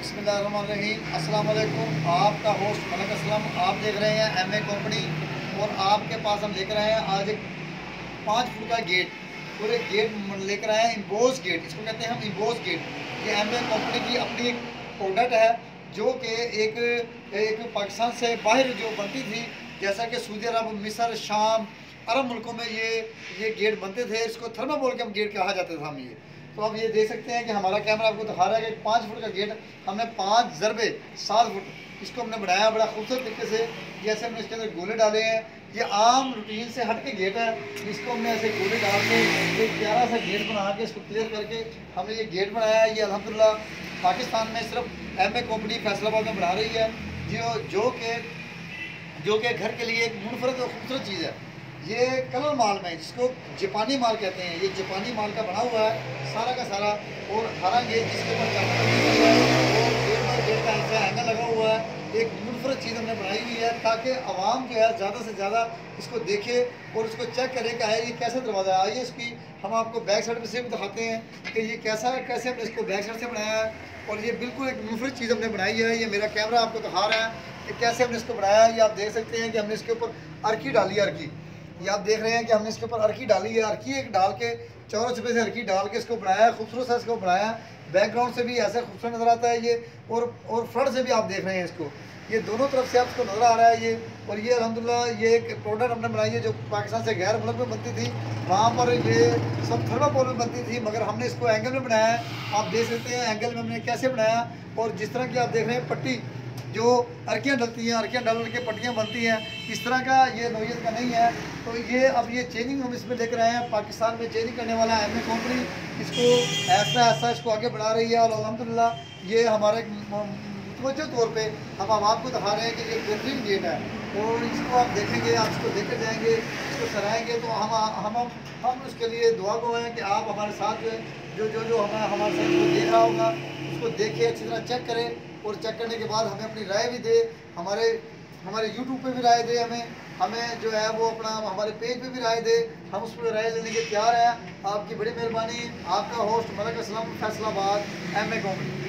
बिस्मिल्लाहिर्रहमानिर्रहीम। अस्सलाम वालेकुम। आपका होस्ट मलक असलम। आप देख रहे हैं एमए कंपनी और आपके पास हम लेकर आए हैं आज एक 5 फुट का गेट। पूरे गेट लेकर आए हैं, इम्बोस गेट इसको कहते हैं हम, इम्बोस गेट। ये एमए कंपनी की अपनी एक प्रोडक्ट है जो कि एक पाकिस्तान से बाहर जो बनती थी, जैसा कि सऊदी अरब, मिस्र, शाम, अरब मुल्कों में ये गेट बनते थे। इसको थर्माकोल के हम गेट कहा जाता था हम ये। तो आप ये देख सकते हैं कि हमारा कैमरा आपको दिखा रहा है कि 5 फुट का गेट हमने 5 ज़रबे 7 फुट इसको हमने बनाया बड़ा खूबसूरत तरीके से। जैसे हमने इसके अंदर गोले डाले हैं, ये आम रूटीन से हट के गेट है। इसको हमने ऐसे गोले डाल के एक प्यारा सा गेट बना के इसको क्लियर करके हमने ये गेट बनाया है। ये अल्हम्दुलिल्लाह पाकिस्तान में सिर्फ एमए कंपनी फैसलाबाद में बना रही है, जो कि घर के लिए एक मुनफरद और खूबसूरत चीज़ है। ये कलर माल में जिसको जापानी माल कहते हैं, ये जापानी माल का बना हुआ है सारा का सारा। और हरा गेट जिसके ऊपर और गेट बाई गेट का ऐसा एंगल लगा हुआ है। एक मुनफरद चीज़ हमने बनाई हुई है ताकि आवाम जो है ज़्यादा से ज़्यादा इसको देखे और इसको चेक करे कि ये कैसा दरवाज़ा है। आइए इसकी हम आपको बैक साइड से भी दिखाते हैं कि ये कैसा है, कैसे हमने इसको बैक साइड से बनाया है। और ये बिल्कुल एक मुनफरद चीज़ हमने बनाई है। ये मेरा कैमरा आपको दिखा रहा है कि कैसे हमने इसको बनाया है। ये आप देख सकते हैं कि हमने इसके ऊपर अर्की डाली है, अर्की। ये आप देख रहे हैं कि हमने इसके ऊपर अर्की डाली है। अर्की एक डाल के चौरों छपे से अर्की डाल के इसको बनाया है, खूबसूरत सा इसको बनाया है। बैकग्राउंड से भी ऐसा खूबसूरत नज़र आता है ये, और फ्रंट से भी आप देख रहे हैं इसको, ये दोनों तरफ से आपको नज़र आ रहा है ये। और ये अल्हम्दुलिल्लाह ये एक प्रोडक्ट हमने बनाई है जो पाकिस्तान से गैर मुल्क में बनती थी, वहाँ पर ये सब थर्माकोल में बनती थी, मगर हमने इसको एंगल में बनाया है। आप देख सकते हैं एंगल में हमने कैसे बनाया। और जिस तरह की आप देख रहे हैं पट्टी जो अर्कियाँ डलती हैं, अर्कियाँ डाल के पट्टियाँ बनती हैं, इस तरह का ये नोयत का नहीं है। तो ये अब ये चेंजिंग हम इसमें लेकर आए हैं, पाकिस्तान में चेंजिंग करने वाला एमए कंपनी इसको ऐसा ऐसा इसको आगे बढ़ा रही है। और अल्हम्दुलिल्लाह ये हमारे मुतवज्जो तौर पे हम आपको दिखा रहे हैं कि ये बेहतरीन गेट है। और इसको आप देखेंगे, आप इसको लेकर जाएंगे, इसको सराहेंगे तो हम उसके लिए दुआ को हैं कि आप हमारे साथ जो जो जो हमारे साथ जो देख रहा होगा उसको देखें, अच्छी तरह चेक करें। और चेक करने के बाद हमें अपनी राय भी दे, हमारे यूट्यूब पे भी राय दे, हमें जो है वो अपना हमारे पेज पे भी राय दे। हम उस पर राय लेने के तैयार हैं। आपकी बड़ी मेहरबानी। आपका host Malik Aslam, Faisalabad, MA company.